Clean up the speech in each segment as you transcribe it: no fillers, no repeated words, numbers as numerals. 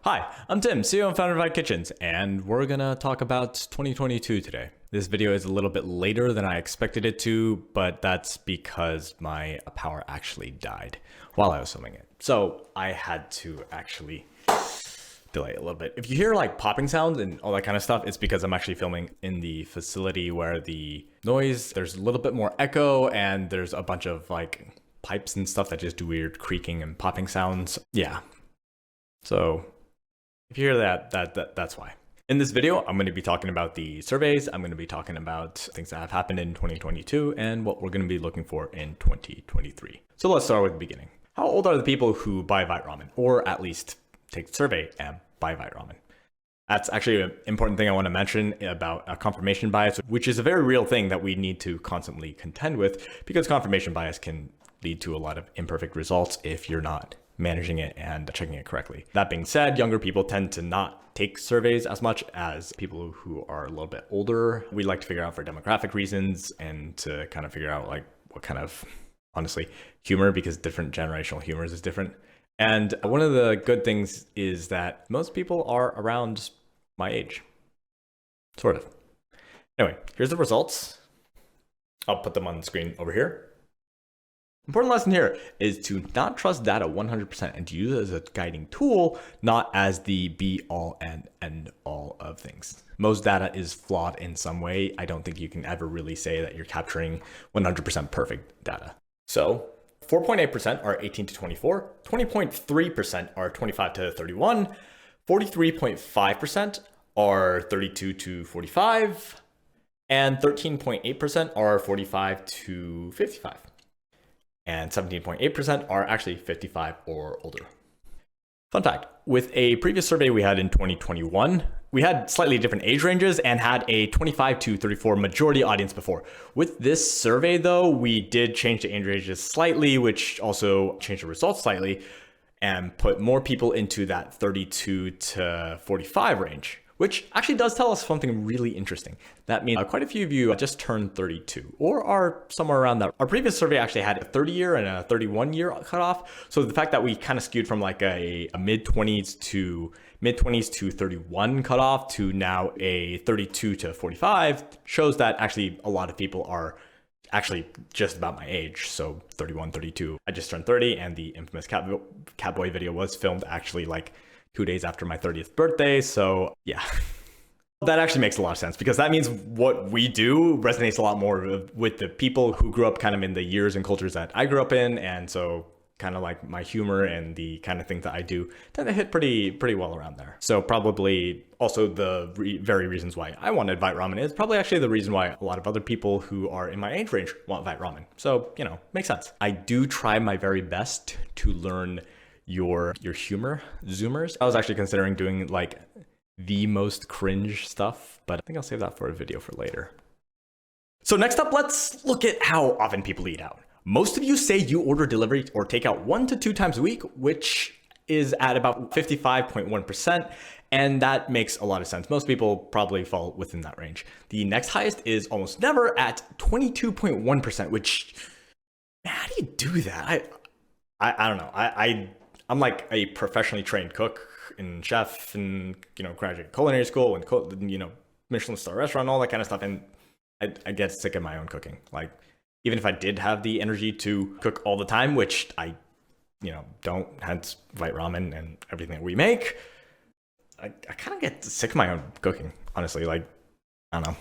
Hi, I'm Tim, CEO and founder of Vite Kitchens, and we're gonna talk about 2022 today. This video is a little bit later than I expected it to, but that's because my power actually died while I was filming it. So I had to actually delay it a little bit. If you hear like popping sounds and all that kind of stuff, it's because I'm actually filming in the facility where the noise, there's a little bit more echo and there's a bunch of like pipes and stuff that just do weird creaking and popping sounds. Yeah. So if you hear that, that's why. In this video, I'm going to be talking about the surveys. I'm going to be talking about things that have happened in 2022 and what we're going to be looking for in 2023. So let's start with the beginning. How old are the people who buy Vite Ramen, or at least take the survey and buy Vite Ramen? That's actually an important thing I want to mention about confirmation bias, which is a very real thing that we need to constantly contend with, because confirmation bias can lead to a lot of imperfect results if you're not managing it and checking it correctly. That being said, younger people tend to not take surveys as much as people who are a little bit older. We like to figure out for demographic reasons and to kind of figure out like what kind of, honestly, humor, because different generational humors is different. And one of the good things is that most people are around my age, sort of. Anyway, here's the results. I'll put them on the screen over here. Important lesson here is to not trust data 100% and to use it as a guiding tool, not as the be all and end all of things. Most data is flawed in some way. I don't think you can ever really say that you're capturing 100% perfect data. So 4.8% are 18 to 24, 20.3% are 25 to 31, 43.5% are 32 to 45, and 13.8% are 45 to 55. And 17.8% are actually 55 or older. Fun fact, with a previous survey we had in 2021, we had slightly different age ranges and had a 25 to 34 majority audience before. With this survey though, we did change the age ranges slightly, which also changed the results slightly and put more people into that 32 to 45 range, which actually does tell us something really interesting. That means quite a few of you just turned 32 or are somewhere around that. Our previous survey actually had a 30-year and a 31-year cutoff. So the fact that we kind of skewed from like a mid-20s to 31 cutoff to now a 32 to 45 shows that actually a lot of people are actually just about my age. So 31, 32. I just turned 30 and the infamous Catboy video was filmed actually like 2 days after my 30th birthday. So yeah, that actually makes a lot of sense because that means what we do resonates a lot more with the people who grew up kind of in the years and cultures that I grew up in. And so kind of like my humor and the kind of things that I do tend to hit pretty well around there. So probably also the very reasons why I wanted Vite Ramen is probably actually the reason why a lot of other people who are in my age range want Vite Ramen. So, you know, makes sense. I do try my very best to learn your humor, Zoomers. I was actually considering doing like the most cringe stuff, but I think I'll save that for a video for later. So next up, let's look at how often people eat out. Most of you say you order delivery or takeout 1 to 2 times a week, which is at about 55.1%. And that makes a lot of sense. Most people probably fall within that range. The next highest is almost never at 22.1%, which, man, how do you do that? I don't know. I'm like a professionally trained cook and chef and, you know, graduate culinary school and, you know, Michelin star restaurant, all that kind of stuff. And I get sick of my own cooking. Like, even if I did have the energy to cook all the time, which I, you know, don't, hence Vite Ramen and everything that we make, I kind of get sick of my own cooking, honestly. Like, I don't know.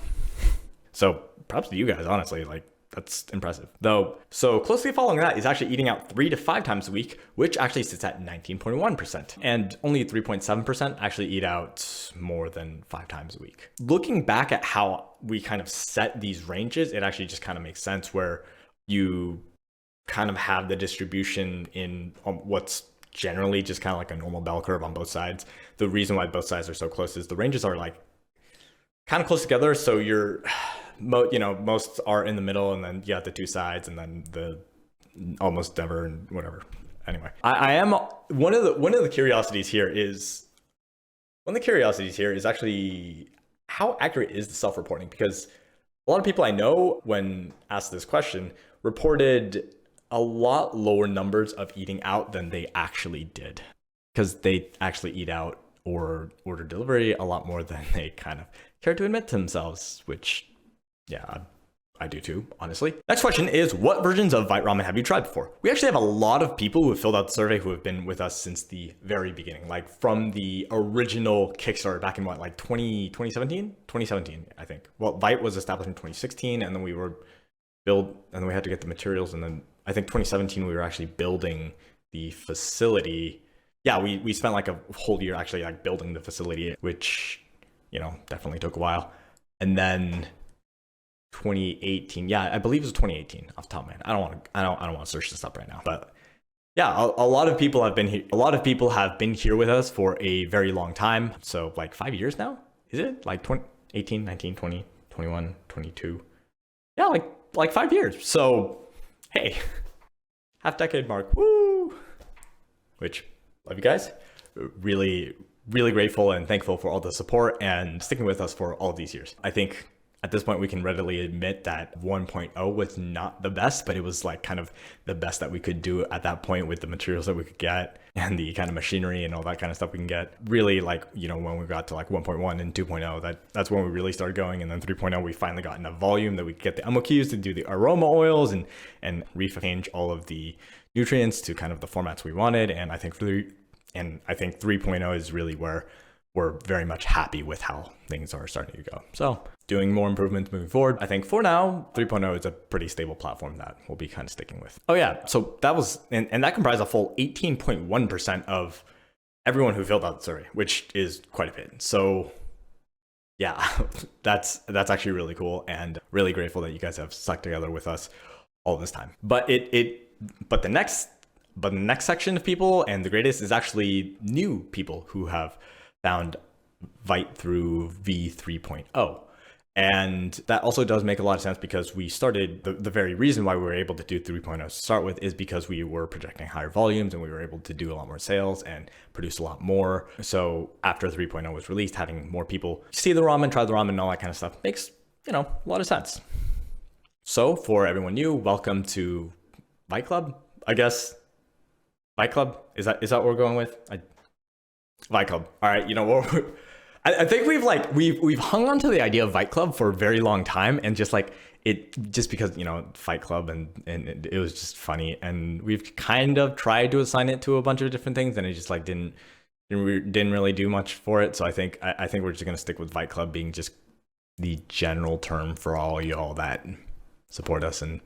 So props to you guys, honestly. Like, that's impressive. Though, so closely following that is actually eating out 3 to 5 times a week, which actually sits at 19.1%. And only 3.7% actually eat out more than 5 times a week. Looking back at how we kind of set these ranges, it actually just kind of makes sense where you kind of have the distribution in what's generally just kind of like a normal bell curve on both sides. The reason why both sides are so close is the ranges are like kind of close together. So you're, you know, most are in the middle, and then you have the 2 sides, and then the almost never and whatever. Anyway, I am one of the curiosities here is actually how accurate is the self-reporting, because a lot of people I know when asked this question reported a lot lower numbers of eating out than they actually did, because they actually eat out or order delivery a lot more than they kind of care to admit to themselves, which, yeah, I do too, honestly. Next question is, what versions of Vite Ramen have you tried before? We actually have a lot of people who have filled out the survey who have been with us since the very beginning, like from the original Kickstarter back in what, like 2017? 2017, I think. Well, Vite was established in 2016, and then we were and then we had to get the materials, and then I think 2017 we were actually building the facility. Yeah, we spent like a whole year actually like building the facility, which, definitely took a while. And then 2018, yeah, I believe it was 2018 off the top of my head. I don't want to search this up right now, but yeah, a lot of people have been here. A lot of people have been here with us for a very long time. So like 5 years now, is it? Like 18, 19, 20, 21, 22. Yeah, like 5 years. So hey, half decade mark, woo! Which, love you guys. Really, really grateful and thankful for all the support and sticking with us for all these years. I think at this point we can readily admit that 1.0 was not the best, but it was like kind of the best that we could do at that point with the materials that we could get and the kind of machinery and all that kind of stuff we can get. Really, like, when we got to like 1.1 and 2.0, that's when we really started going. And then 3.0, we finally got enough volume that we could get the MOQs to do the aroma oils and rechange all of the nutrients to kind of the formats we wanted. And I think 3.0 is really where we're very much happy with how things are starting to go. So doing more improvements moving forward. I think for now, 3.0 is a pretty stable platform that we'll be kind of sticking with. Oh yeah, so that was, and that comprised a full 18.1% of everyone who filled out the survey, which is quite a bit. So yeah, that's actually really cool and really grateful that you guys have stuck together with us all this time. But the next section of people, and the greatest, is actually new people who have found Vite through V3.0. And that also does make a lot of sense because we started, the very reason why we were able to do 3.0 to start with is because we were projecting higher volumes and we were able to do a lot more sales and produce a lot more. So after 3.0 was released, having more people see the ramen, try the ramen, and all that kind of stuff makes, a lot of sense. So for everyone new, welcome to Vite Club, I guess. Vite Club, is that what we're going with? Vite Club. All right, I think we've hung on to the idea of Vite Club for a very long time, and just because Fight Club and it was just funny, and we've kind of tried to assign it to a bunch of different things, and it just didn't really do much for it. So I think we're just gonna stick with Vite Club being just the general term for all y'all that support us. And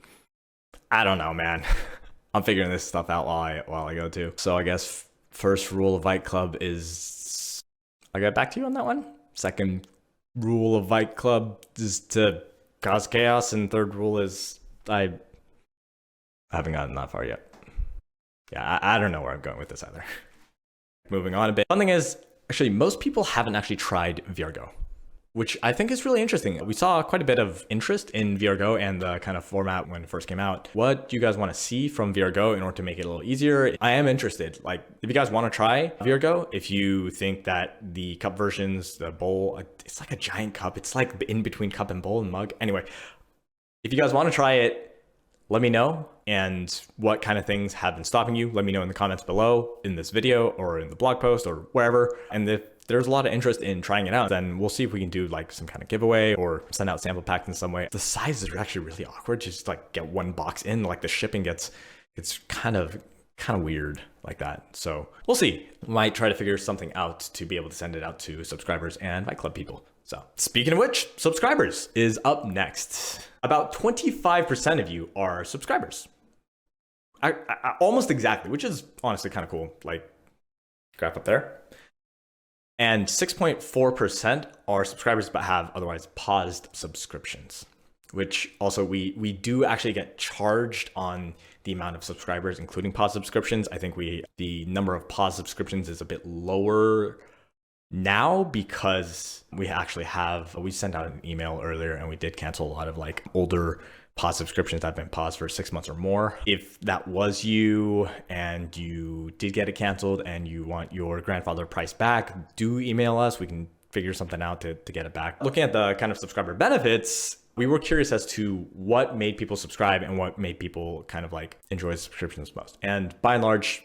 I don't know, man. I'm figuring this stuff out while I go too. So I guess first rule of Vite Club is I'll get back to you on that one. Second rule of Vite Club is to cause chaos, and third rule is I haven't gotten that far yet. Yeah, I don't know where I'm going with this either. Moving on a bit. One thing is, actually, most people haven't actually tried Virgo, which I think is really interesting. We saw quite a bit of interest in Virgo and the kind of format when it first came out. What do you guys want to see from Virgo in order to make it a little easier? I am interested. If you guys want to try Virgo, if you think that the cup versions, the bowl, it's like a giant cup. It's like in between cup and bowl and mug. Anyway, if you guys want to try it, let me know. And what kind of things have been stopping you, let me know in the comments below in this video or in the blog post or wherever. And if there's a lot of interest in trying it out, then we'll see if we can do some kind of giveaway or send out sample packs in some way. The sizes are actually really awkward. Just get one box in, the shipping it's kind of weird like that. So we'll see. Might try to figure something out to be able to send it out to subscribers and Vite Club people. So speaking of which, subscribers is up next. About 25% of you are subscribers. I almost exactly, which is honestly kind of cool. Graph up there. And 6.4% are subscribers but have otherwise paused subscriptions, which also we do actually get charged on the amount of subscribers, including paused subscriptions. I think the number of paused subscriptions is a bit lower now because we sent out an email earlier and we did cancel a lot of older paused subscriptions that have been paused for 6 months or more. If that was you and you did get it canceled and you want your grandfather price back, do email us. We can figure something out to get it back. Looking at the kind of subscriber benefits, we were curious as to what made people subscribe and what made people kind of enjoy subscriptions most. And by and large,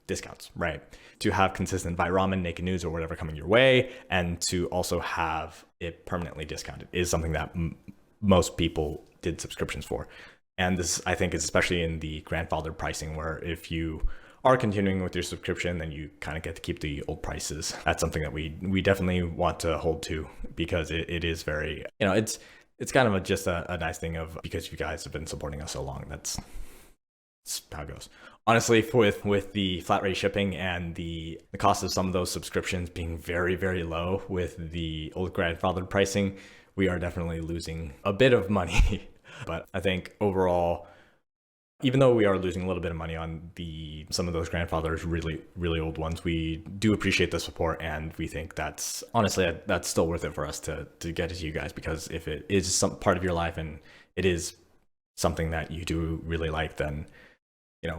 discounts, right? to have consistent Vite Ramen, naked news, or whatever coming your way, and to also have it permanently discounted is something that most people did subscriptions for. And this, I think, is especially in the grandfathered pricing, where if you are continuing with your subscription, then you kind of get to keep the old prices. That's something that we definitely want to hold to, because it is very, it's kind of just a nice thing of, because you guys have been supporting us so long. That's how it goes. Honestly, with the flat rate shipping and the cost of some of those subscriptions being very, very low with the old grandfathered pricing, we are definitely losing a bit of money. But I think overall, even though we are losing a little bit of money on some of those grandfathers, really, really old ones, we do appreciate the support, and we think that's still worth it for us to get it to you guys, because if it is some part of your life and it is something that you do really like, then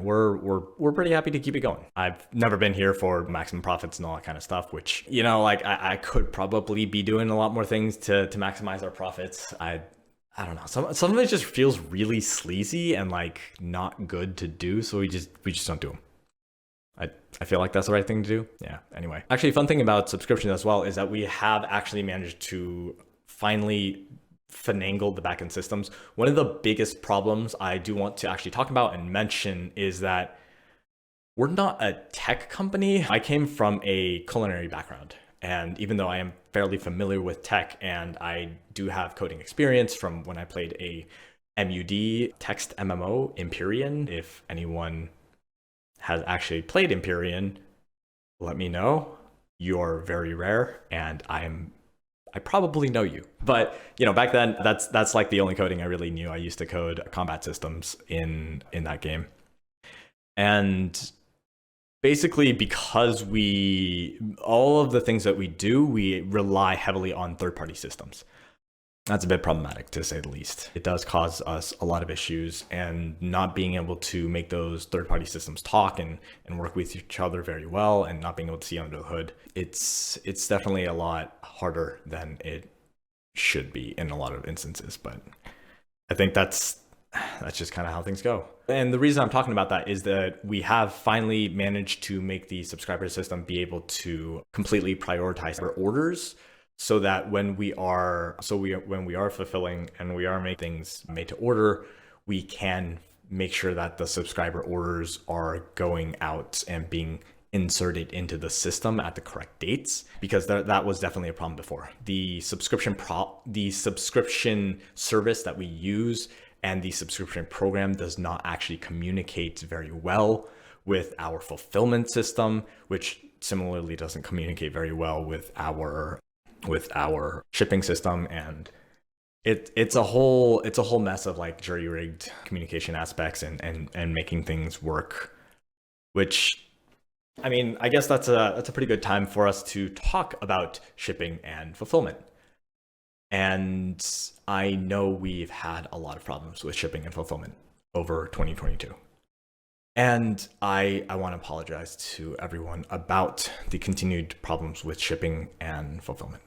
we're pretty happy to keep it going. I've never been here for maximum profits and all that kind of stuff, which, I could probably be doing a lot more things to maximize our profits. I don't know. Some of it just feels really sleazy and like not good to do. So we just don't do them. I feel like that's the right thing to do. Yeah. Anyway, actually, fun thing about subscription as well is that we have actually managed to finally finagle the backend systems. One of the biggest problems I do want to actually talk about and mention is that we're not a tech company. I came from a culinary background. And even though I am fairly familiar with tech and I do have coding experience from when I played a MUD text MMO, Empyrean, if anyone has actually played Empyrean, let me know. You're very rare, and I probably know you. But back then, that's like the only coding I really knew. I used to code combat systems in that game. And basically, because all of the things that we do, we rely heavily on third-party systems. That's a bit problematic, to say the least. It does cause us a lot of issues, and not being able to make those third-party systems talk and work with each other very well, and not being able to see under the hood, it's definitely a lot harder than it should be in a lot of instances. But I think that's just kind of how things go. And the reason I'm talking about that is that we have finally managed to make the subscriber system be able to completely prioritize our orders, so that when we are fulfilling and we are making things made to order, we can make sure that the subscriber orders are going out and being inserted into the system at the correct dates, because that was definitely a problem before. The subscription service that we use and the subscription program does not actually communicate very well with our fulfillment system, which similarly doesn't communicate very well with our shipping system. And it's a whole mess of like jury-rigged communication aspects and making things work, which, I mean, I guess that's a pretty good time for us to talk about shipping and fulfillment. And I know we've had a lot of problems with shipping and fulfillment over 2022. And I want to apologize to everyone about the continued problems with shipping and fulfillment,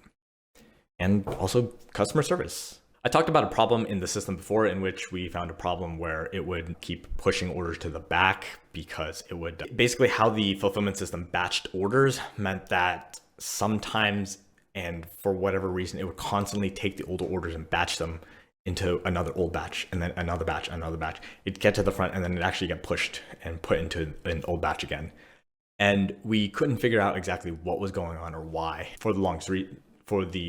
and also customer service. I talked about a problem in the system before, in which we found a problem where it would keep pushing orders to the back, because it would basically, how the fulfillment system batched orders meant that sometimes, and for whatever reason, it would constantly take the older orders and batch them into another old batch, and then another batch. It'd get to the front, and then it'd actually get pushed and put into an old batch again. And we couldn't figure out exactly what was going on or why for the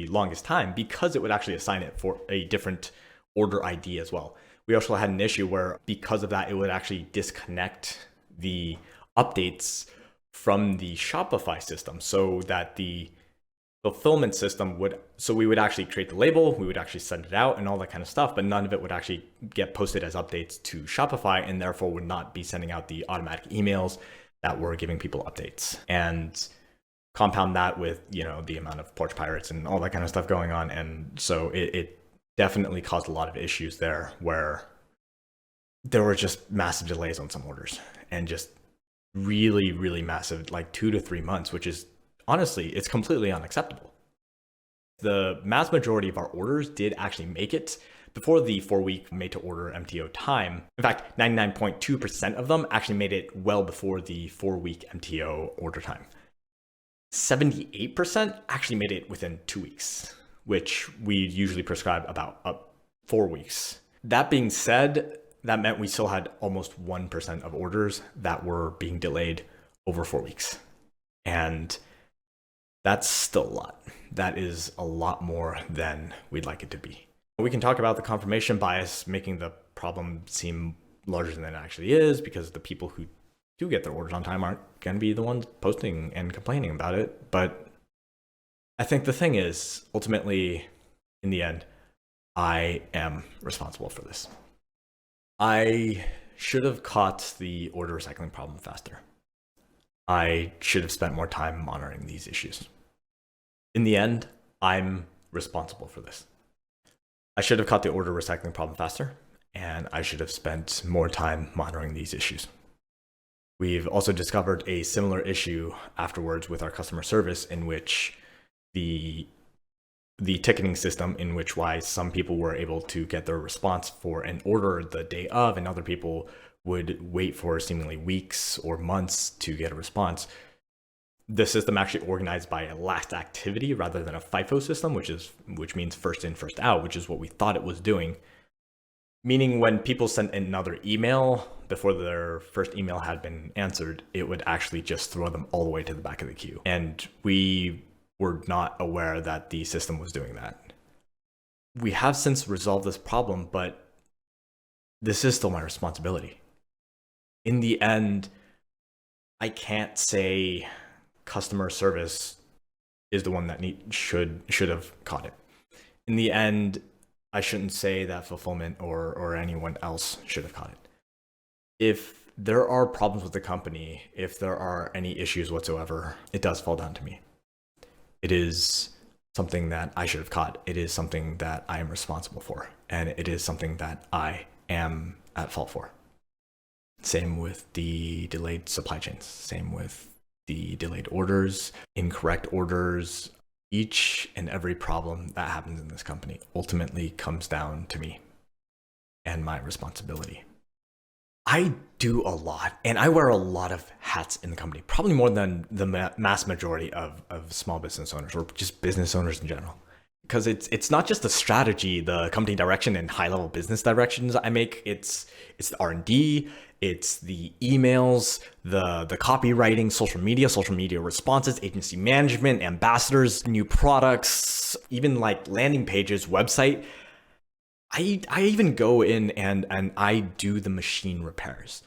longest time, because it would actually assign it for a different order ID as well. We also had an issue where, because of that, it would actually disconnect the updates from the Shopify system, so that the fulfillment system we would actually create the label, we would actually send it out and all that kind of stuff, but none of it would actually get posted as updates to Shopify, and therefore would not be sending out the automatic emails that were giving people updates. And compound that with, the amount of porch pirates and all that kind of stuff going on. And so it definitely caused a lot of issues there, where there were just massive delays on some orders, and just really, really massive, like 2 to 3 months, which is, honestly, it's completely unacceptable. The mass majority of our orders did actually make it, before the 4-week made to order MTO time. In fact, 99.2% of them actually made it well before the 4-week MTO order time. 78% actually made it within 2 weeks, which we usually prescribe about 4 weeks. That being said, that meant we still had almost 1% of orders that were being delayed over 4 weeks. And that's still a lot. That is a lot more than we'd like it to be. We can talk about the confirmation bias making the problem seem larger than it actually is, because the people who do get their orders on time aren't going to be the ones posting and complaining about it. But I think the thing is, ultimately, in the end, I am responsible for this. I should have caught the order recycling problem faster. I should have spent more time monitoring these issues. In the end, I'm responsible for this. I should have caught the order recycling problem faster, and I should have spent more time monitoring these issues. We've also discovered a similar issue afterwards with our customer service, in which the ticketing system, in which why some people were able to get their response for an order the day of, and other people would wait for seemingly weeks or months to get a response. The system actually organized by a last activity rather than a FIFO system, which means first in, first out, which is what we thought it was doing. Meaning when people sent another email before their first email had been answered, it would actually just throw them all the way to the back of the queue. And we were not aware that the system was doing that. We have since resolved this problem, but this is still my responsibility. In the end, I can't say customer service is the one that should have caught it. In the end, I shouldn't say that fulfillment or anyone else should have caught it. If there are problems with the company, if there are any issues whatsoever, it does fall down to me. It is something that I should have caught. It is something that I am responsible for, and it is something that I am at fault for. Same with the delayed supply chains, same with the delayed orders, incorrect orders. Each and every problem that happens in this company ultimately comes down to me and my responsibility. I do a lot, and I wear a lot of hats in the company, probably more than the mass majority of small business owners or just business owners in general. Because it's not just the strategy, the company direction, and high-level business directions I make. It's the R&D, it's the emails, the copywriting, social media responses, agency management, ambassadors, new products, even like landing pages, website. I even go in and I do the machine repairs.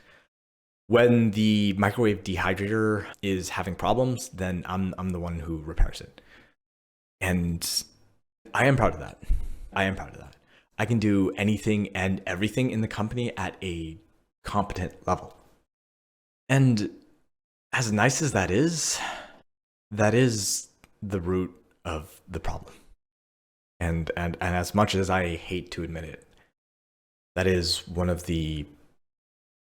When the microwave dehydrator is having problems, then I'm the one who repairs it. And I am proud of that. I can do anything and everything in the company at a competent level. And as nice as that is the root of the problem. And as much as I hate to admit it, that is one of the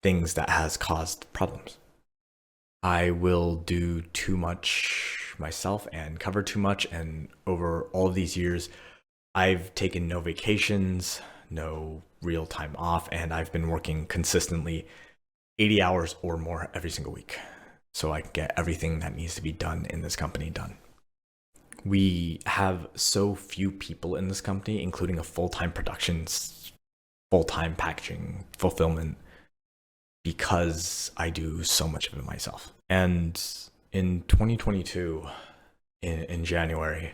things that has caused problems. I will do too much myself and cover too much, and over all of these years, I've taken no vacations, no real time off, and I've been working consistently 80 hours or more every single week, so I can get everything that needs to be done in this company done. We have so few people in this company, including a full-time production, full-time packaging, fulfillment, because I do so much of it myself. And in 2022, in January,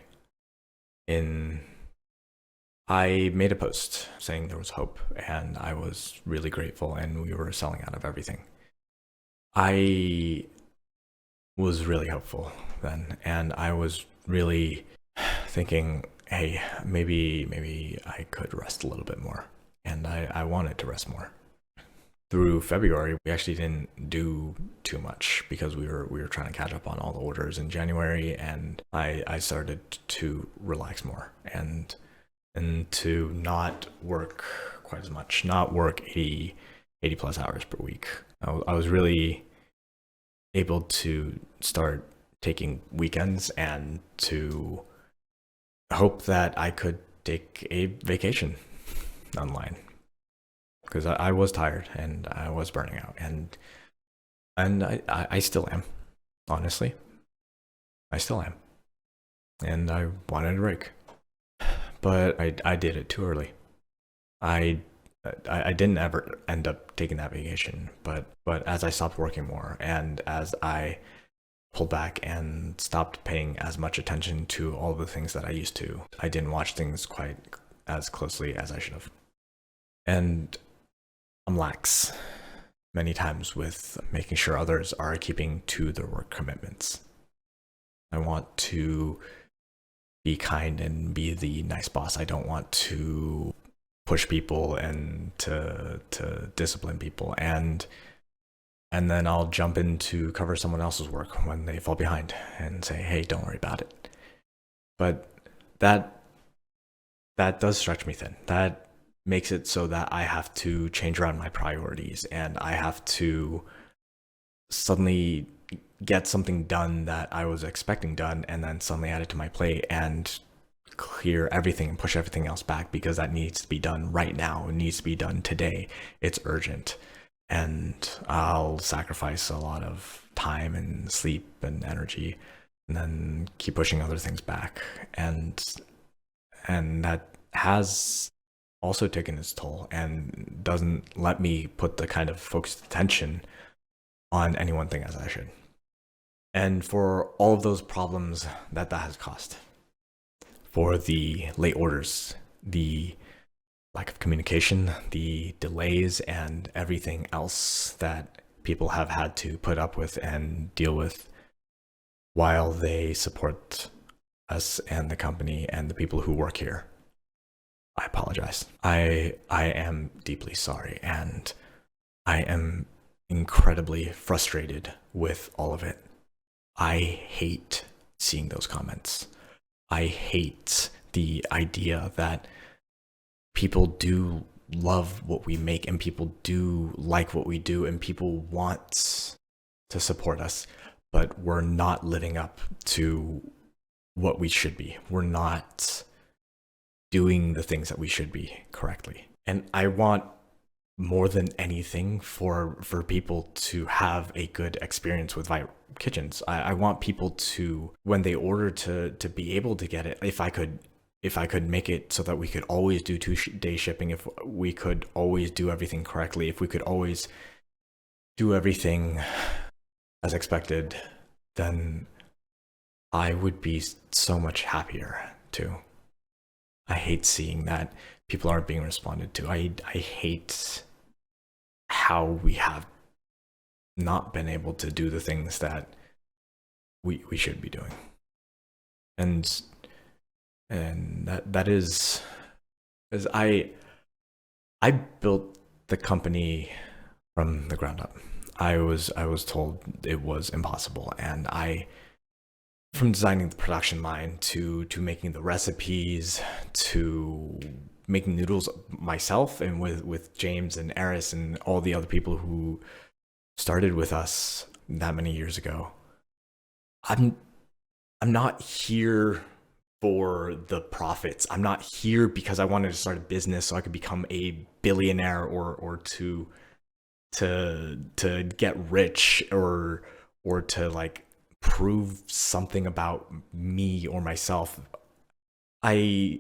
I made a post saying there was hope, and I was really grateful, and we were selling out of everything. I was really hopeful then, and I was really thinking, hey, maybe I could rest a little bit more, and I wanted to rest more. Through February, we actually didn't do too much because we were trying to catch up on all the orders in January, and I started to relax more and to not work quite as much, not work 80 plus hours per week. I was really able to start taking weekends and to hope that I could take a vacation. online because I was tired and I was burning out, and I still am, honestly. I still am, and I wanted a break, but I did it too early. I didn't ever end up taking that vacation, but as I stopped working more and as I pulled back and stopped paying as much attention to all the things that I used to, I didn't watch things quite as closely as I should have. And I'm lax many times with making sure others are keeping to their work commitments. I want to be kind and be the nice boss. I don't want to push people and to discipline people, and then I'll jump in to cover someone else's work when they fall behind and say, hey, don't worry about it. But that does stretch me thin. That makes it so that I have to change around my priorities, and I have to suddenly get something done that I was expecting done and then suddenly add it to my plate and clear everything and push everything else back because that needs to be done right now. It needs to be done today. It's urgent. And I'll sacrifice a lot of time and sleep and energy and then keep pushing other things back. And that has also taken its toll and doesn't let me put the kind of focused attention on any one thing as I should. And for all of those problems that has caused, for the late orders, the lack of communication, the delays, and everything else that people have had to put up with and deal with while they support us and the company and the people who work here, I apologize. I am deeply sorry, and I am incredibly frustrated with all of it. I hate seeing those comments. I hate the idea that people do love what we make and people do like what we do and people want to support us, but we're not living up to what we should be. We're not doing the things that we should be correctly. And I want more than anything for people to have a good experience with Vite Kitchens. I want people to, when they order, to be able to get it. If I could make it so that we could always do 2-day shipping, if we could always do everything correctly, if we could always do everything as expected, then I would be so much happier too. I hate seeing that people aren't being responded to. I hate how we have not been able to do the things that we should be doing. And that is because I built the company from the ground up. I was told it was impossible, and from designing the production line to making the recipes to making noodles myself and with James and Eris and all the other people who started with us that many years ago. I'm not here for the profits. I'm not here because I wanted to start a business so I could become a billionaire or to get rich or to like prove something about me or myself. I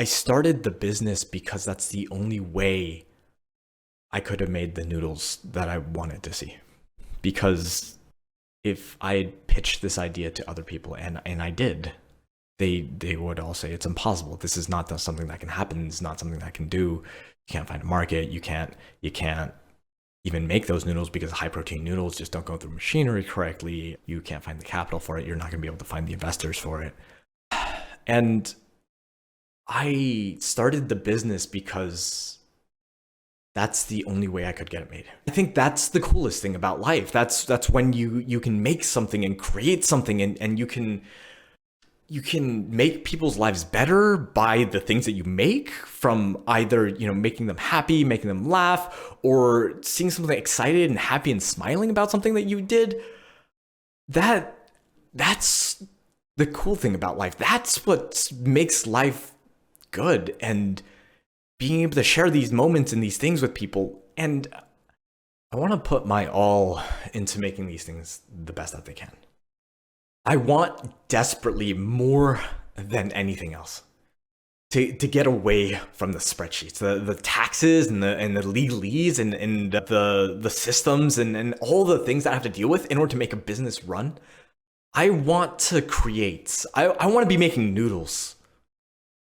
started the business because that's the only way I could have made the noodles that I wanted to see. Because if I had pitched this idea to other people, and I did, they would all say it's impossible. This is not something that can happen. It's not something that I can do. You can't find a market. You can't even make those noodles because high protein noodles just don't go through machinery correctly. You can't find the capital for it. You're not going to be able to find the investors for it. And I started the business because that's the only way I could get it made. I think that's the coolest thing about life. That's when you can make something and create something and you can make people's lives better by the things that you make, from either, making them happy, making them laugh, or seeing something excited and happy and smiling about something that you did. That's the cool thing about life. That's what makes life good. And being able to share these moments and these things with people. And I want to put my all into making these things the best that they can. I want desperately more than anything else to get away from the spreadsheets, the taxes and the legalese and the systems and all the things that I have to deal with in order to make a business run. I want to create. I want to be making noodles.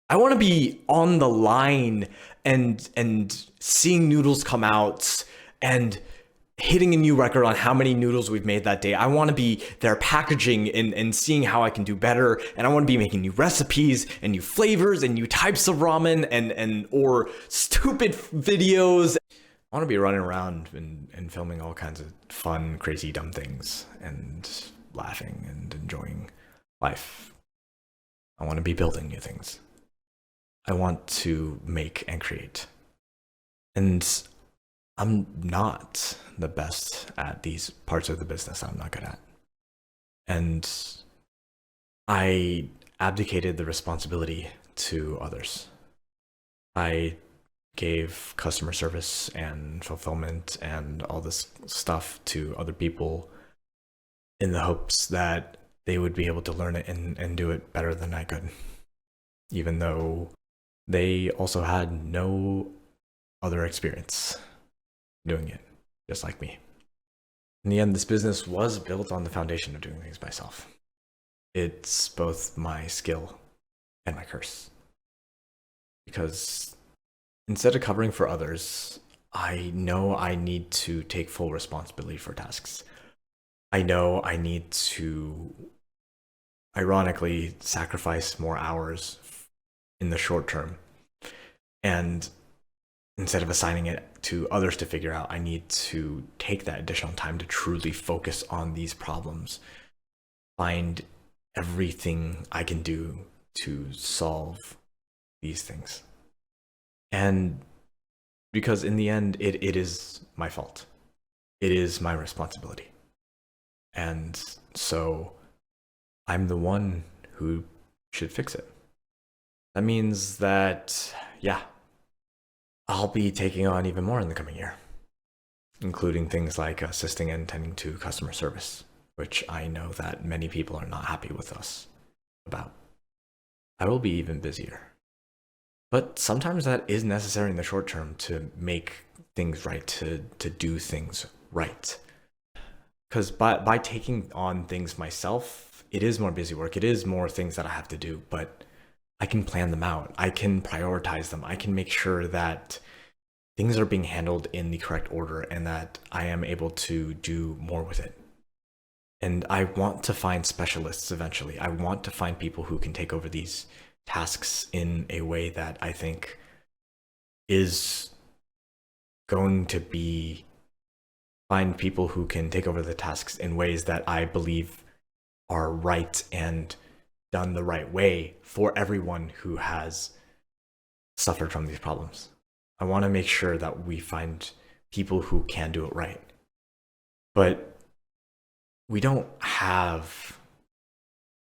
I want to be on the line and seeing noodles come out and hitting a new record on how many noodles we've made that day. I want to be there packaging and seeing how I can do better. And I want to be making new recipes and new flavors and new types of ramen and or stupid videos. I want to be running around and filming all kinds of fun, crazy, dumb things and laughing and enjoying life. I want to be building new things. I want to make and create. And I'm not the best at these parts of the business I'm not good at. And I abdicated the responsibility to others. I gave customer service and fulfillment and all this stuff to other people in the hopes that they would be able to learn it and do it better than I could, even though they also had no other experience doing it, just like me. In the end, this business was built on the foundation of doing things myself. It's both my skill and my curse. Because instead of covering for others, I know I need to take full responsibility for tasks. I know I need to, ironically, sacrifice more hours in the short term. And instead of assigning it to others to figure out, I need to take that additional time to truly focus on these problems, find everything I can do to solve these things. And because in the end, it is my fault. It is my responsibility. And so I'm the one who should fix it. That means that, yeah, I'll be taking on even more in the coming year, including things like assisting and tending to customer service, which I know that many people are not happy with us about. I will be even busier. But sometimes that is necessary in the short term to make things right, to do things right. Because by taking on things myself, it is more busy work. It is more things that I have to do, but I can plan them out. I can prioritize them. I can make sure that things are being handled in the correct order and that I am able to do more with it. And I want to find specialists eventually. I want to find people who can take over these tasks in a way that I think is going to be find people who can take over the tasks in ways that I believe are right and done the right way for everyone who has suffered from these problems. I want to make sure that we find people who can do it right. But we don't have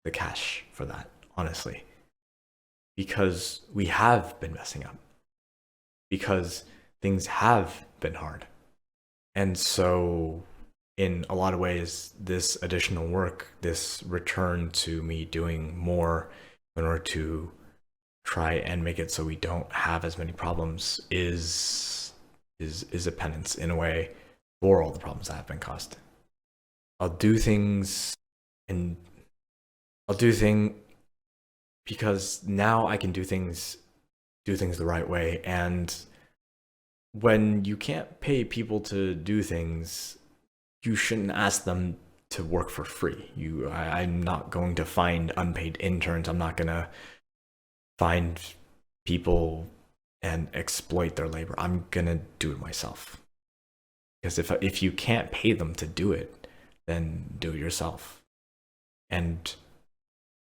the cash for that, honestly, because we have been messing up, because things have been hard. And so in a lot of ways, this additional work, this return to me doing more in order to try and make it so we don't have as many problems is a penance in a way for all the problems that have been caused. I'll do things because now I can do things the right way. And when you can't pay people to do things, you shouldn't ask them to work for free. I'm not going to find unpaid interns. I'm not going to find people and exploit their labor. I'm going to do it myself. Because if you can't pay them to do it, then do it yourself. And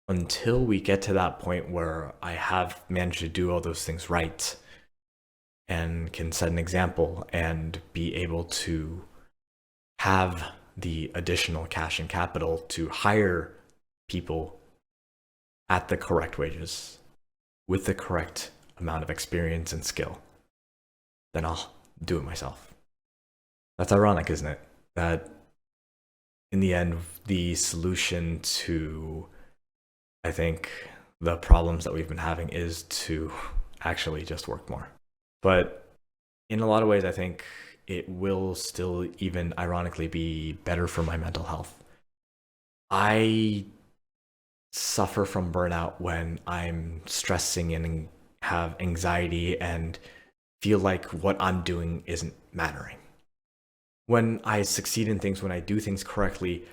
until we get to that point where I have managed to do all those things right and can set an example and be able to have the additional cash and capital to hire people at the correct wages with the correct amount of experience and skill, then I'll do it myself. That's ironic, isn't it? That in the end, the solution to, I think, the problems that we've been having is to actually just work more. But in a lot of ways, I think it will still even ironically be better for my mental health. I suffer from burnout when I'm stressing and have anxiety and feel like what I'm doing isn't mattering. When I succeed in things, when I do things correctly,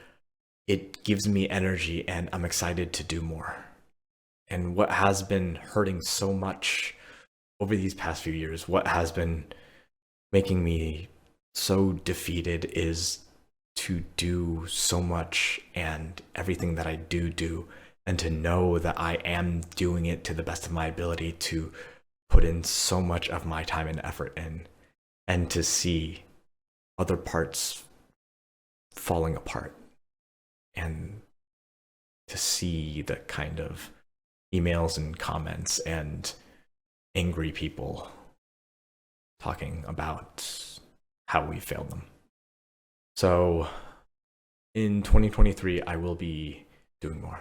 it gives me energy and I'm excited to do more. And what has been hurting so much over these past few years, what has been making me so defeated is to do so much and everything that I do, and to know that I am doing it to the best of my ability, to put in so much of my time and effort in, and to see other parts falling apart, and to see the kind of emails and comments and angry people talking about how we failed them. So in 2023, I will be doing more.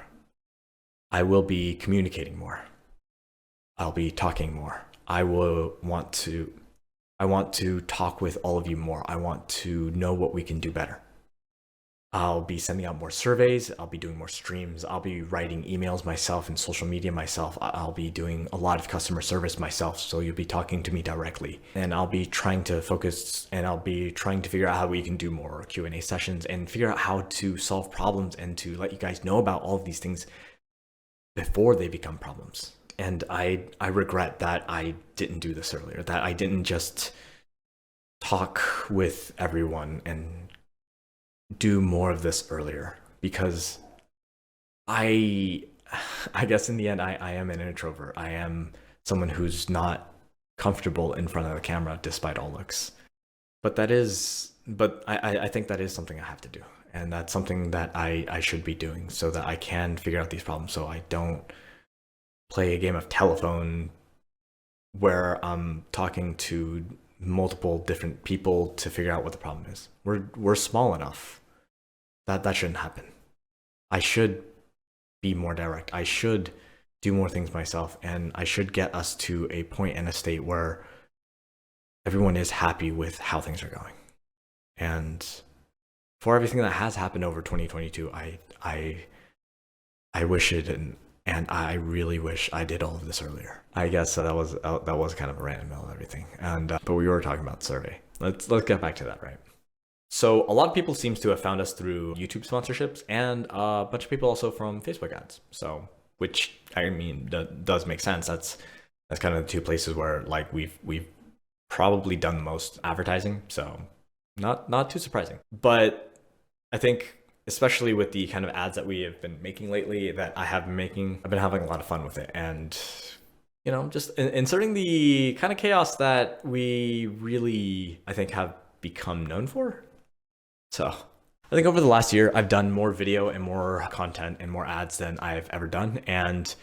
I will be communicating more. I'll be talking more. I want to talk with all of you more. I want to know what we can do better. I'll be sending out more surveys. I'll be doing more streams. I'll be writing emails myself and social media myself. I'll be doing a lot of customer service myself. So you'll be talking to me directly, and I'll be trying to focus, and I'll be trying to figure out how we can do more Q&A sessions and figure out how to solve problems and to let you guys know about all of these things before they become problems. And I regret that I didn't do this earlier, that I didn't just talk with everyone and do more of this earlier, because I guess in the end, I am an introvert. I am someone who's not comfortable in front of the camera despite all looks. But I think that is something I have to do. And that's something that I should be doing so that I can figure out these problems, so I don't play a game of telephone where I'm talking to multiple different people to figure out what the problem is. We're small enough that shouldn't happen. I should be more direct. I should do more things myself, and I should get us to a point and a state where everyone is happy with how things are going. And for everything that has happened over 2022, I wish it didn't. And I really wish I did all of this earlier. I guess that was kind of a random middle of everything. And but we were talking about the survey. Let's get back to that, right? So a lot of people seems to have found us through YouTube sponsorships, and a bunch of people also from Facebook ads. So, which I mean does make sense. That's kind of the two places where like we've probably done the most advertising. So not too surprising. But I think, especially with the kind of ads that we have been making lately, that I have been making, I've been having a lot of fun with it. And, you know, just inserting the kind of chaos that we really, I think, have become known for. So I think over the last year, I've done more video and more content and more ads than I've ever done. And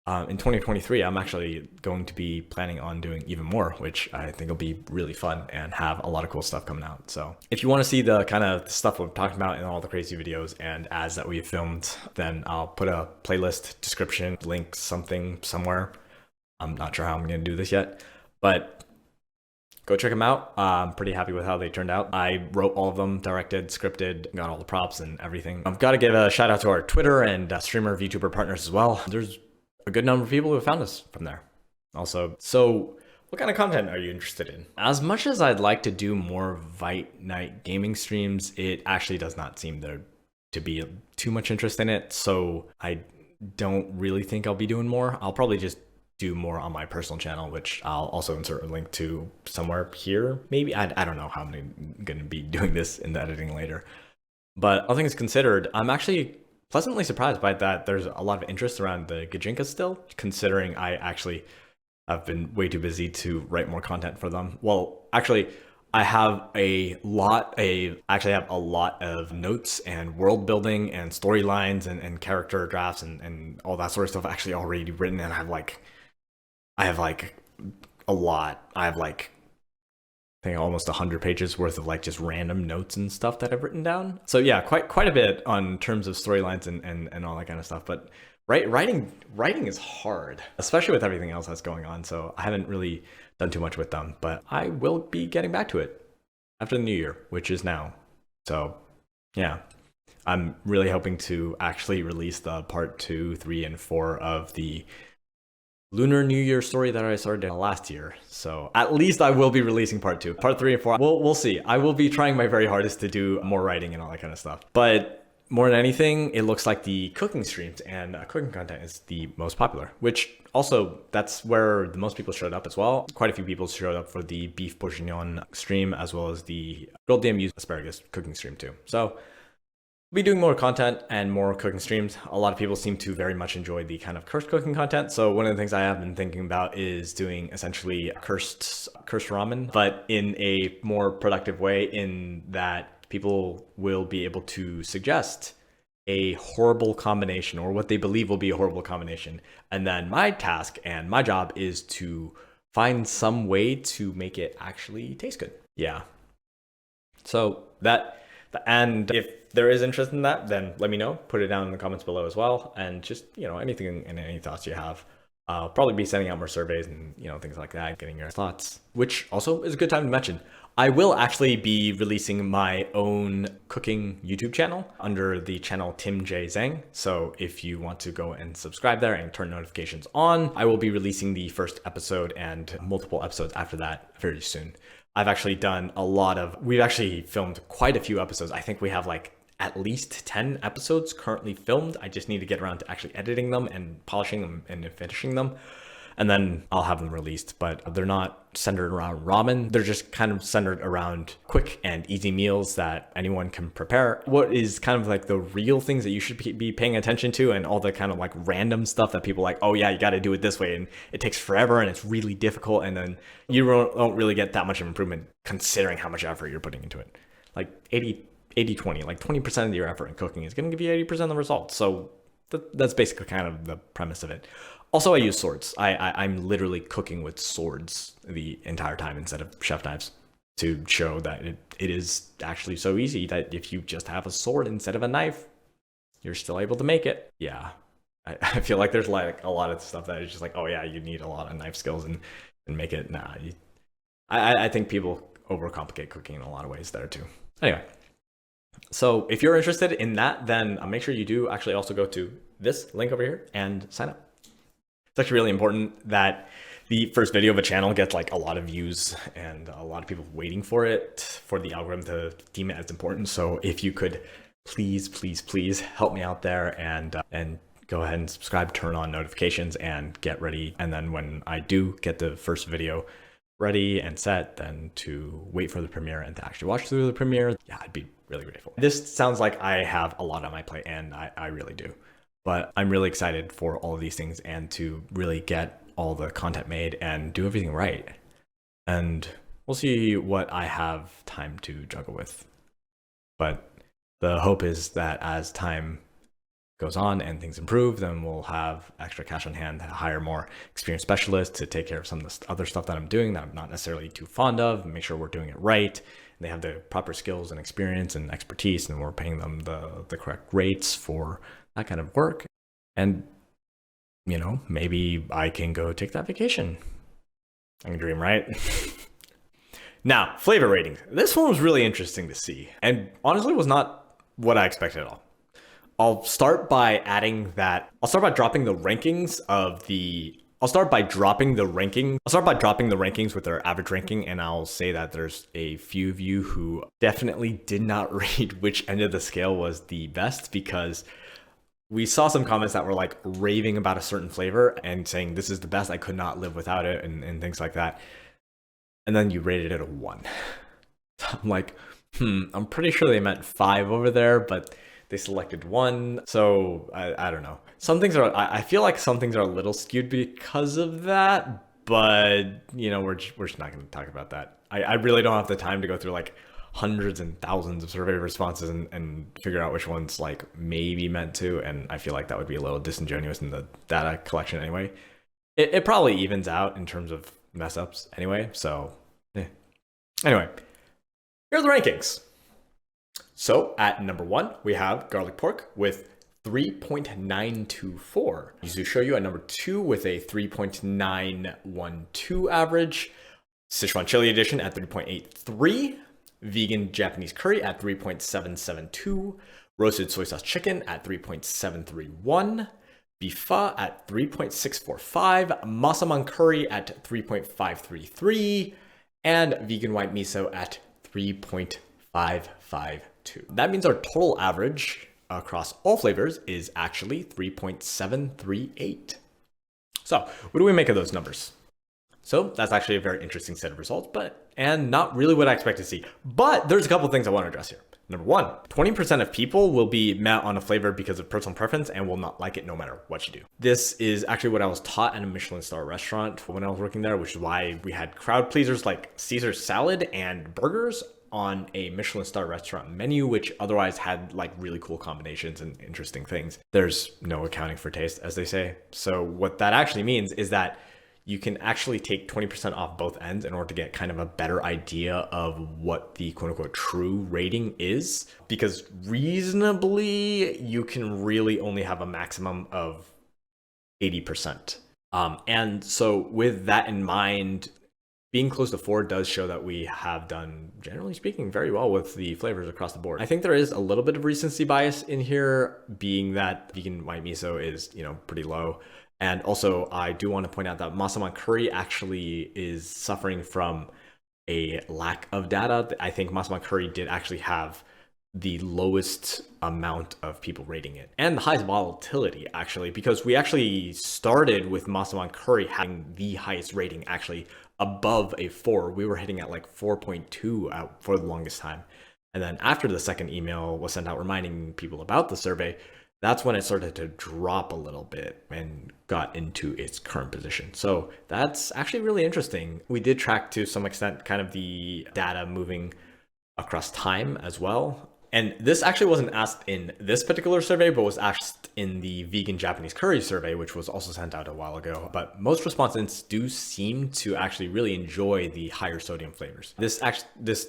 in 2023, I'm actually going to be planning on doing even more, which I think will be really fun and have a lot of cool stuff coming out. So if you want to see the kind of stuff we're talking about in all the crazy videos and ads that we've filmed, then I'll put a playlist description, link something somewhere. I'm not sure how I'm going to do this yet, but go check them out. I'm pretty happy with how they turned out. I wrote all of them, directed, scripted, got all the props and everything. I've got to give a shout out to our Twitter and streamer VTuber partners as well. There's a good number of people who have found us from there also. So what kind of content are you interested in? As much as I'd like to do more Vite Night gaming streams, it actually does not seem there to be too much interest in it. So I don't really think I'll be doing more. I'll probably just do more on my personal channel, which I'll also insert a link to somewhere here. Maybe, I don't know how I'm going to be doing this in the editing later. But all things considered, I'm actually pleasantly surprised by that there's a lot of interest around the Gajinkas still, considering I actually have been way too busy to write more content for them. Well, actually, I have a lot of notes and world building and storylines and character drafts and all that sort of stuff actually already written, and I have like I have like a lot. I have like I think almost 100 pages worth of like just random notes and stuff that I've written down. So yeah, quite a bit on terms of storylines and all that kind of stuff. But writing is hard, especially with everything else that's going on. So I haven't really done too much with them, but I will be getting back to it after the new year, which is now. So yeah, I'm really hoping to actually release the part 2, 3, and 4 of the Lunar New Year story that I started last year. So at least I will be releasing part 2. Part 3 and 4, we'll see. I will be trying my very hardest to do more writing and all that kind of stuff. But more than anything, it looks like the cooking streams and cooking content is the most popular, which also that's where the most people showed up as well. Quite a few people showed up for the beef bourguignon stream as well as the grilled DMU asparagus cooking stream too. So be doing more content and more cooking streams. A lot of people seem to very much enjoy the kind of cursed cooking content. So one of the things I have been thinking about is doing essentially cursed ramen, but in a more productive way, in that people will be able to suggest a horrible combination or what they believe will be a horrible combination. And then my task and my job is to find some way to make it actually taste good. Yeah. So and if there is interest in that, then let me know. Put it down in the comments below as well. And just, anything and any thoughts you have. I'll probably be sending out more surveys and, things like that, getting your thoughts, which also is a good time to mention. I will actually be releasing my own cooking YouTube channel under the channel Tim J Zhang. So if you want to go and subscribe there and turn notifications on, I will be releasing the first episode and multiple episodes after that very soon. I've actually done we've actually filmed quite a few episodes. I think we have like at least 10 episodes currently filmed. I just need to get around to actually editing them and polishing them and finishing them. And then I'll have them released, but they're not centered around ramen. They're just kind of centered around quick and easy meals that anyone can prepare. What is kind of like the real things that you should be paying attention to, and all the kind of like random stuff that people like, oh yeah, you got to do it this way. And it takes forever and it's really difficult. And then you don't really get that much of improvement considering how much effort you're putting into it. Like 80-20, like 20% of your effort in cooking is going to give you 80% of the results. So that's basically kind of the premise of it. Also, I use swords. I'm literally cooking with swords the entire time instead of chef knives to show that it is actually so easy that if you just have a sword instead of a knife, you're still able to make it. Yeah, I feel like there's like a lot of stuff that is just like, oh yeah, you need a lot of knife skills and make it. Nah, I think people overcomplicate cooking in a lot of ways there too. Anyway. So if you're interested in that, then make sure you do actually also go to this link over here and sign up. It's actually really important that the first video of a channel gets like a lot of views and a lot of people waiting for it, for the algorithm to deem it as important. So if you could please help me out there and go ahead and subscribe, turn on notifications and get ready. And then when I do get the first video ready and set, then to wait for the premiere and to actually watch through the premiere, yeah, I'd be really grateful. This sounds like I have a lot on my plate, and I really do. But I'm really excited for all of these things and to really get all the content made and do everything right. And we'll see what I have time to juggle with. But the hope is that as time goes on and things improve, then we'll have extra cash on hand to hire more experienced specialists to take care of some of the other stuff that I'm doing that I'm not necessarily too fond of, and make sure we're doing it right. And they have the proper skills and experience and expertise, and we're paying them the correct rates for that kind of work. And, maybe I can go take that vacation. I can dream, right? Now, flavor ratings. This one was really interesting to see, and honestly was not what I expected at all. I'll start by dropping the rankings with their average ranking, and I'll say that there's a few of you who definitely did not rate which end of the scale was the best, because we saw some comments that were like raving about a certain flavor and saying this is the best, I could not live without it, and things like that. And then you rated it a 1. I'm like, I'm pretty sure they meant 5 over there, but they selected 1. So I don't know. I feel like some things are a little skewed because of that, but we're just not going to talk about that. I really don't have the time to go through like hundreds and thousands of survey responses and figure out which ones like maybe meant to. And I feel like that would be a little disingenuous in the data collection anyway. it probably evens out in terms of mess ups anyway. So anyway, here are the rankings. So at number 1, we have garlic pork with 3.924. Yuzu shoyu at number 2 with a 3.912 average. Sichuan chili edition at 3.83. Vegan Japanese curry at 3.772. Roasted soy sauce chicken at 3.731. Bifa at 3.645. Masaman curry at 3.533. And vegan white miso at 3.552. That means our total average across all flavors is actually 3.738. So what do we make of those numbers? So that's actually a very interesting set of results, and not really what I expect to see. But there's a couple of things I want to address here. Number 1, 20% of people will be met on a flavor because of personal preference and will not like it no matter what you do. This is actually what I was taught at a Michelin star restaurant when I was working there, which is why we had crowd pleasers like Caesar salad and burgers on a Michelin star restaurant menu, which otherwise had like really cool combinations and interesting things. There's no accounting for taste, as they say. So what that actually means is that you can actually take 20% off both ends in order to get kind of a better idea of what the quote unquote true rating is, because reasonably you can really only have a maximum of 80%. And so with that in mind, being close to 4 does show that we have done, generally speaking, very well with the flavors across the board. I think there is a little bit of recency bias in here, being that vegan white miso is, pretty low. And also, I do want to point out that Masaman curry actually is suffering from a lack of data. I think Masaman curry did actually have the lowest amount of people rating it and the highest volatility, actually, because we actually started with Masaman curry having the highest rating, actually above a 4. We were hitting at like 4.2 for the longest time. And then after the second email was sent out reminding people about the survey, that's when it started to drop a little bit and got into its current position. So that's actually really interesting. We did track to some extent kind of the data moving across time as well. And this actually wasn't asked in this particular survey, but was asked in the vegan Japanese curry survey, which was also sent out a while ago. But most respondents do seem to actually really enjoy the higher sodium flavors. This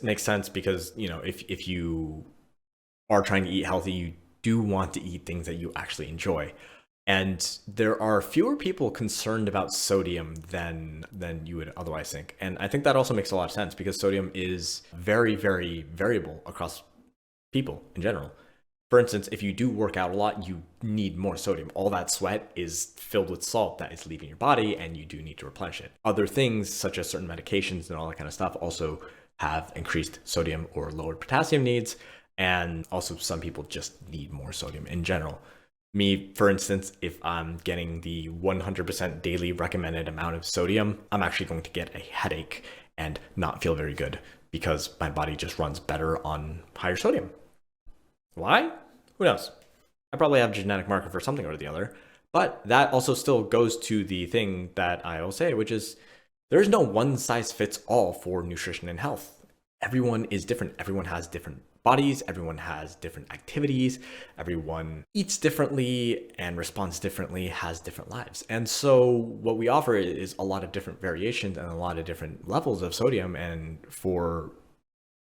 makes sense because, if you are trying to eat healthy, you do want to eat things that you actually enjoy. And there are fewer people concerned about sodium than you would otherwise think. And I think that also makes a lot of sense because sodium is very, very variable across people in general. For instance, if you do work out a lot, you need more sodium. All that sweat is filled with salt that is leaving your body, and you do need to replenish it. Other things, such as certain medications and all that kind of stuff, also have increased sodium or lowered potassium needs. And also some people just need more sodium in general. Me, for instance, if I'm getting the 100% daily recommended amount of sodium, I'm actually going to get a headache and not feel very good because my body just runs better on higher sodium. Why? Who knows? I probably have a genetic marker for something or the other, but that also still goes to the thing that I will say, which is there's no one size fits all for nutrition and health. Everyone is different. Everyone has different bodies, everyone has different activities, everyone eats differently and responds differently, has different lives. And so what we offer is a lot of different variations and a lot of different levels of sodium and for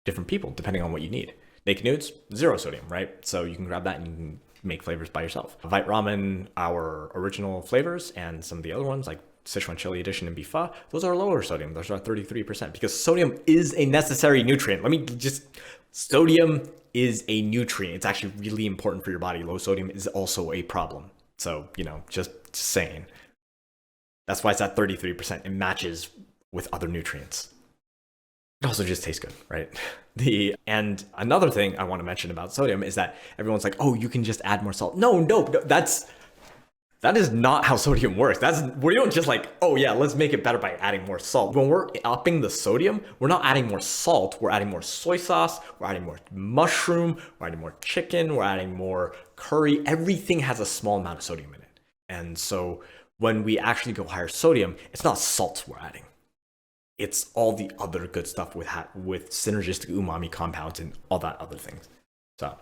different people, depending on what you need. Naked Nudes, 0 sodium, right? So you can grab that and you can make flavors by yourself. Vite Ramen, our original flavors, and some of the other ones like Sichuan chili edition and bifa, those are lower sodium. Those are 33% because sodium is a necessary nutrient. Sodium is a nutrient. It's actually really important for your body. Low sodium is also a problem. So, just saying. That's why it's at 33%. It matches with other nutrients. It also just tastes good, right? And another thing I want to mention about sodium is that everyone's like, oh, you can just add more salt. No, that is not how sodium works. We don't just like, oh yeah, let's make it better by adding more salt. When we're upping the sodium, we're not adding more salt. We're adding more soy sauce. We're adding more mushroom. We're adding more chicken. We're adding more curry. Everything has a small amount of sodium in it. And so when we actually go higher sodium, it's not salt we're adding. It's all the other good stuff with synergistic umami compounds and all that other things. So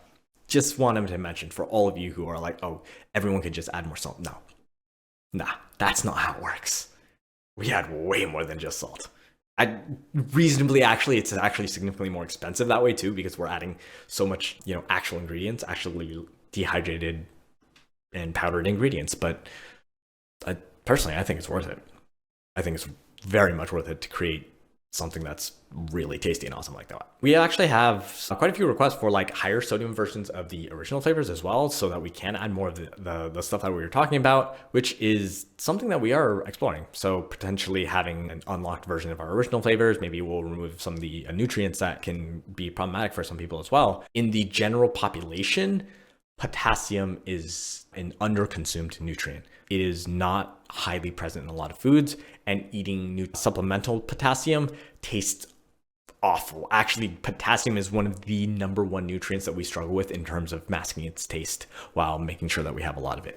just wanted to mention for all of you who are like, oh, everyone could just add more salt. No, That's not how it works. We add way more than just salt. Reasonably, actually, it's actually significantly more expensive that way too, because we're adding so much, actual ingredients, actually dehydrated and powdered ingredients. But personally, I think it's worth it. I think it's very much worth it to create something that's really tasty and awesome like that. We actually have quite a few requests for like higher sodium versions of the original flavors as well, so that we can add more of the stuff that we were talking about, which is something that we are exploring. So potentially having an unlocked version of our original flavors. Maybe we'll remove some of the nutrients that can be problematic for some people as well. In the general population, potassium is an underconsumed nutrient. It is not highly present in a lot of foods, and eating supplemental potassium tastes awful. Actually, potassium is one of the number one nutrients that we struggle with in terms of masking its taste while making sure that we have a lot of it.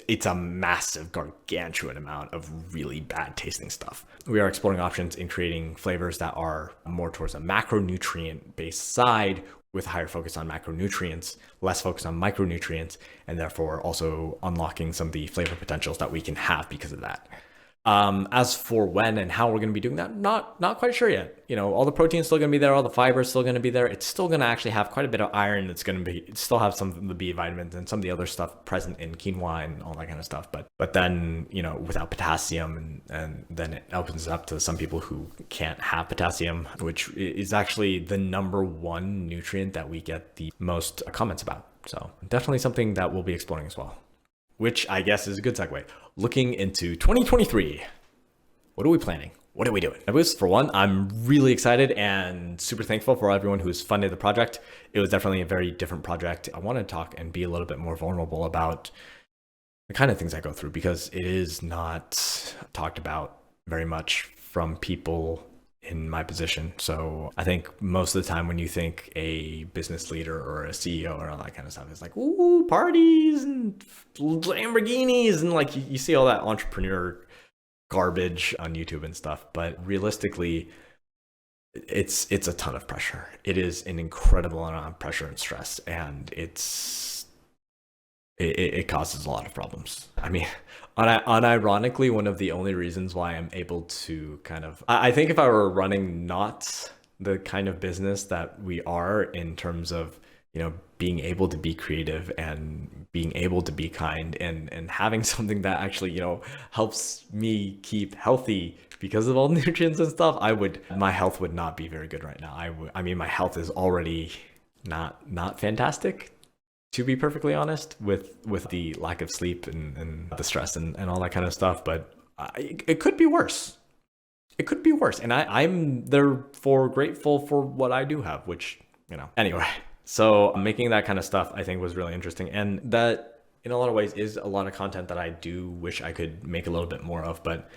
It's a massive, gargantuan amount of really bad tasting stuff. We are exploring options in creating flavors that are more towards a macronutrient based side, with a higher focus on macronutrients, less focus on micronutrients, and therefore also unlocking some of the flavor potentials that we can have because of that. As for when and how we're going to be doing that, not quite sure yet. All the protein's still going to be there, all the fiber's still going to be there. It's still going to actually have quite a bit of iron. It's going to still have some of the B vitamins and some of the other stuff present in quinoa and all that kind of stuff. But then, without potassium, and then it opens up to some people who can't have potassium, which is actually the number one nutrient that we get the most comments about. So definitely something that we'll be exploring as well. Which I guess is a good segue. Looking into 2023, what are we planning? What are we doing? For one, I'm really excited and super thankful for everyone who's funded the project. It was definitely a very different project. I want to talk and be a little bit more vulnerable about the kind of things I go through, because it is not talked about very much from people in my position. So I think most of the time when you think a business leader or a CEO or all that kind of stuff, it's like, ooh, parties and Lamborghinis, and like you see all that entrepreneur garbage on YouTube and stuff. But realistically, it's a ton of pressure. It is an incredible amount of pressure and stress, and it causes a lot of problems. I mean, unironically, one of the only reasons why I'm able to I think if I were running not the kind of business that we are, in terms of, being able to be creative and being able to be kind and having something that actually, helps me keep healthy because of all the nutrients and stuff, my health would not be very good right now. I mean, my health is already not fantastic, to be perfectly honest, with the lack of sleep and the stress and all that kind of stuff. But it could be worse. It could be worse. And I'm therefore grateful for what I do have, which, anyway. So making that kind of stuff, I think, was really interesting. And that, in a lot of ways, is a lot of content that I do wish I could make a little bit more of. But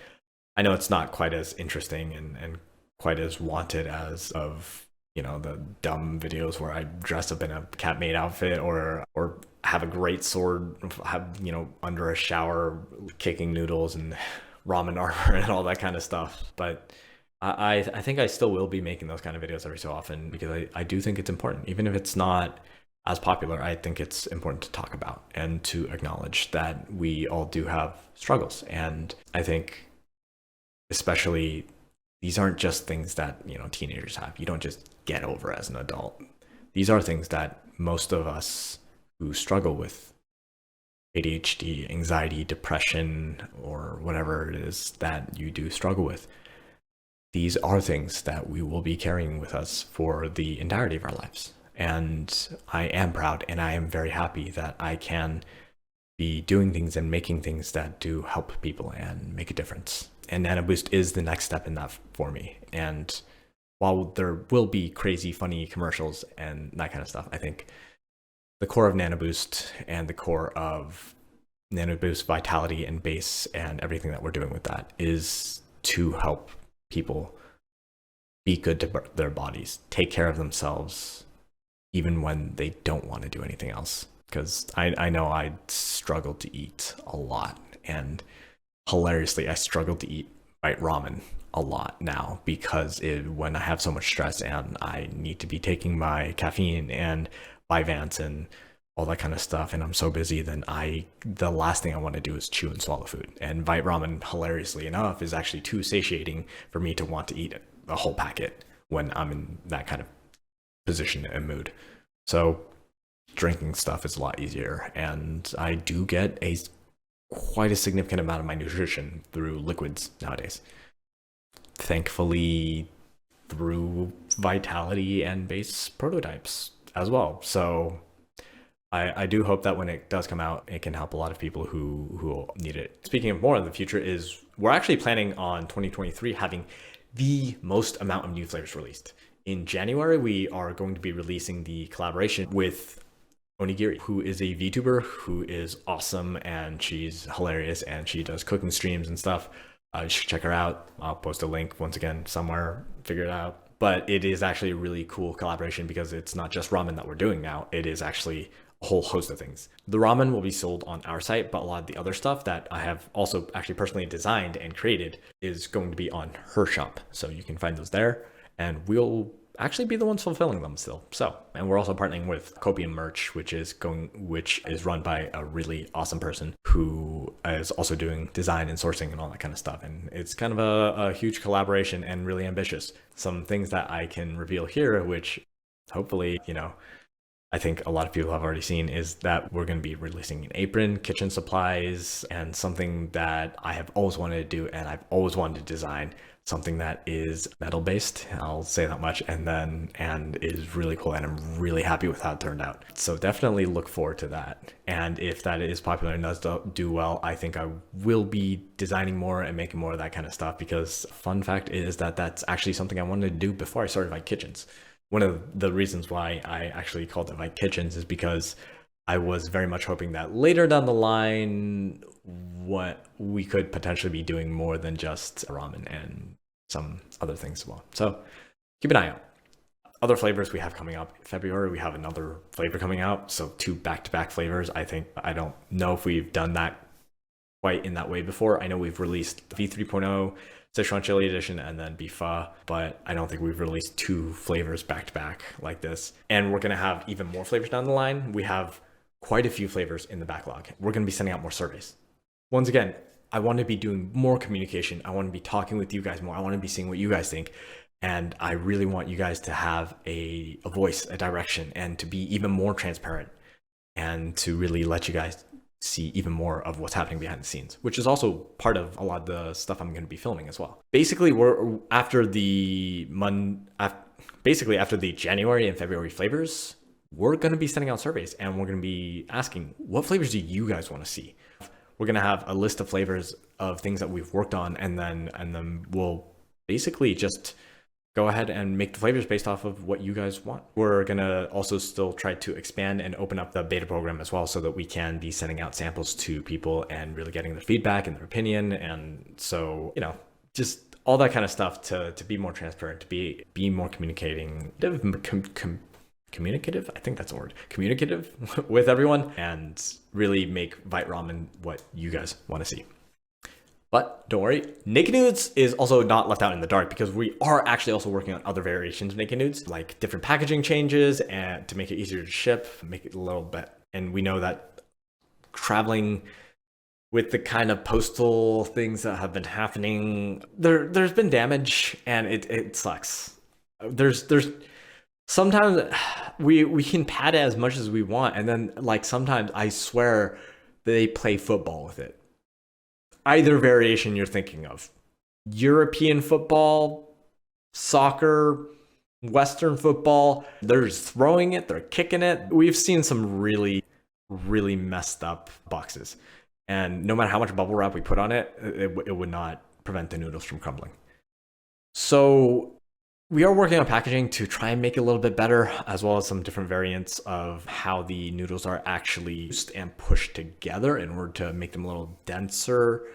I know it's not quite as interesting and quite as wanted as of, the dumb videos where I dress up in a cat maid outfit or have a great sword, under a shower kicking noodles and ramen armor and all that kind of stuff. But I think I still will be making those kind of videos every so often, because I do think it's important. Even if it's not as popular, I think it's important to talk about and to acknowledge that we all do have struggles. And I think especially, these aren't just things that, teenagers have. You don't just get over as an adult. These are things that most of us who struggle with ADHD, anxiety, depression, or whatever it is that you do struggle with, these are things that we will be carrying with us for the entirety of our lives. And I am proud and I am very happy that I can be doing things and making things that do help people and make a difference. And NanoBoost is the next step in that for me. And while there will be crazy, funny commercials and that kind of stuff, I think the core of NanoBoost and the core of NanoBoost vitality and base and everything that we're doing with that is to help people be good to their bodies, take care of themselves, even when they don't want to do anything else. Because I know I struggled to eat a lot, and hilariously, I struggled to eat Vite Ramen a lot now, because when I have so much stress and I need to be taking my caffeine and Vyvanse and all that kind of stuff, and I'm so busy, then the last thing I want to do is chew and swallow food. And Vite Ramen, hilariously enough, is actually too satiating for me to want to eat a whole packet when I'm in that kind of position and mood. So drinking stuff is a lot easier, and I do get quite a significant amount of my nutrition through liquids nowadays. Thankfully, through Vitality and base prototypes as well. So I do hope that when it does come out, it can help a lot of people who need it. Speaking of more in the future, is we're actually planning on 2023 having the most amount of new flavors released. In January, we are going to be releasing the collaboration with Onigiri, who is a VTuber who is awesome, and she's hilarious, and she does cooking streams and stuff. You should check her out. I'll post a link once again somewhere, figure it out. But it is actually a really cool collaboration because it's not just ramen that we're doing now. It is actually a whole host of things. The ramen will be sold on our site, but a lot of the other stuff that I have also actually personally designed and created is going to be on her shop. So you can find those there, and we'll actually be the ones fulfilling them still. So, and we're also partnering with Copium Merch, which is run by a really awesome person who is also doing design and sourcing and all that kind of stuff. And it's kind of a huge collaboration and really ambitious. Some things that I can reveal here, which hopefully, I think a lot of people have already seen, is that we're going to be releasing an apron, kitchen supplies, and something that I have always wanted to do, and I've always wanted to design something that is metal based. I'll say that much, and is really cool, and I'm really happy with how it turned out. So definitely look forward to that. And if that is popular and does do well, I think I will be designing more and making more of that kind of stuff, because fun fact is that that's actually something I wanted to do before I started Vite Kitchens. One of the reasons why I actually called it Vite Kitchens is because I was very much hoping that later down the line, what we could potentially be doing more than just ramen and some other things as well. So keep an eye out. Other flavors we have coming up in February, we have another flavor coming out. So 2 back-to-back flavors. I don't know if we've done that quite in that way before. I know we've released V3.0, Sichuan Chili Edition, and then Beef Pho, but I don't think we've released 2 flavors back-to-back like this. And we're going to have even more flavors down the line. We have quite a few flavors in the backlog. We're going to be sending out more surveys. Once again, I want to be doing more communication. I want to be talking with you guys more. I want to be seeing what you guys think. And I really want you guys to have a voice, a direction, and to be even more transparent, and to really let you guys see even more of what's happening behind the scenes, which is also part of a lot of the stuff I'm going to be filming as well. Basically, after the January and February flavors, we're going to be sending out surveys, and we're going to be asking, what flavors do you guys want to see? We're going to have a list of flavors of things that we've worked on, and then we'll basically just go ahead and make the flavors based off of what you guys want. We're going to also still try to expand and open up the beta program as well, so that we can be sending out samples to people and really getting their feedback and their opinion. And so, just all that kind of stuff to be more transparent, to be more communicating, communicative, I think that's a word, communicative with everyone, and really make Vite Ramen what you guys want to see. But don't worry, Naked Nudes is also not left out in the dark, because we are actually also working on other variations of Naked Nudes, like different packaging changes, and to make it easier to ship, make it a little bit. And we know that traveling with the kind of postal things that have been happening, there's been damage, and it sucks. There's sometimes we can pad it as much as we want, and then sometimes I swear they play football with it. Either variation you're thinking of. European football, soccer, Western football, they're just throwing it, they're kicking it. We've seen some really, really messed up boxes. And no matter how much bubble wrap we put on it, it would not prevent the noodles from crumbling. So we are working on packaging to try and make it a little bit better, as well as some different variants of how the noodles are actually used and pushed together in order to make them a little denser,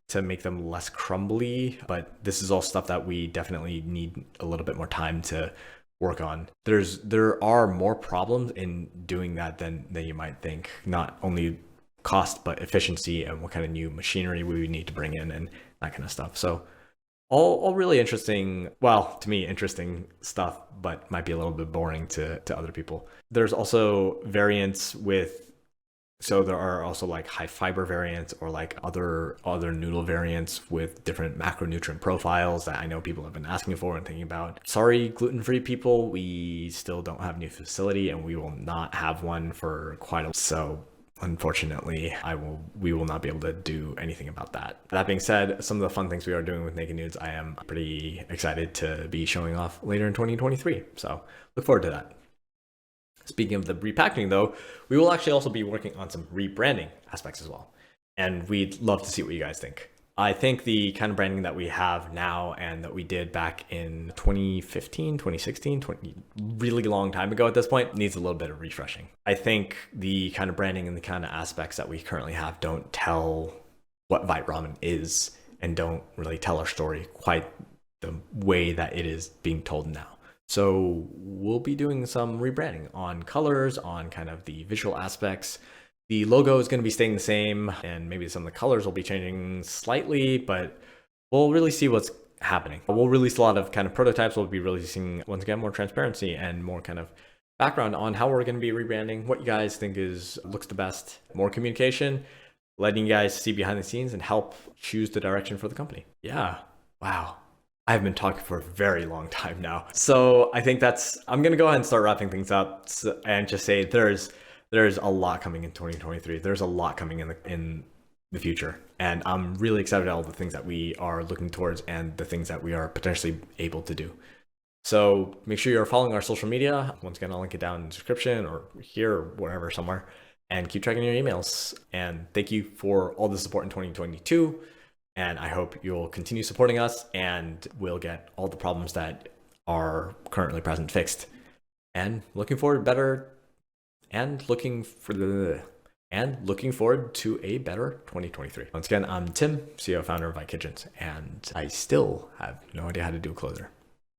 to make them less crumbly. But this is all stuff that we definitely need a little bit more time to work on. There are more problems in doing that than you might think. Not only cost, but efficiency, and what kind of new machinery we would need to bring in, and that kind of stuff. So All really interesting, well, to me, interesting stuff, but might be a little bit boring to other people. There's also variants with, so there are also like high fiber variants or like other noodle variants with different macronutrient profiles that I know people have been asking for and thinking about. Sorry, gluten-free people, we still don't have a new facility and we will not have one for quite a while. So unfortunately, we will not be able to do anything about that. That being said, some of the fun things we are doing with Naked Nudes, I am pretty excited to be showing off later in 2023. So look forward to that. Speaking of the repackaging though, we will actually also be working on some rebranding aspects as well. And we'd love to see what you guys think. I think the kind of branding that we have now and that we did back in 2015, 2016, really long time ago at this point, needs a little bit of refreshing. I think the kind of branding and the kind of aspects that we currently have don't tell what Vite Ramen is and don't really tell our story quite the way that it is being told now. So we'll be doing some rebranding on colors, on kind of the visual aspects. The logo is going to be staying the same, and maybe some of the colors will be changing slightly, but we'll really see what's happening. We'll release a lot of kind of prototypes. We'll be releasing, once again, more transparency and more kind of background on how we're going to be rebranding, what you guys think looks the best, more communication, letting you guys see behind the scenes and help choose the direction for the company. Yeah, wow. I've been talking for a very long time now. So I think I'm going to go ahead and start wrapping things up and just say there's a lot coming in 2023. There's a lot coming in the future. And I'm really excited about all the things that we are looking towards and the things that we are potentially able to do. So make sure you're following our social media. Once again, I'll link it down in the description or here or wherever somewhere. And keep checking your emails. And thank you for all the support in 2022. And I hope you'll continue supporting us and we'll get all the problems that are currently present fixed. And looking forward looking forward to a better 2023. Once again, I'm Tim, CEO founder of Vite Kitchens, and I still have no idea how to do a closer.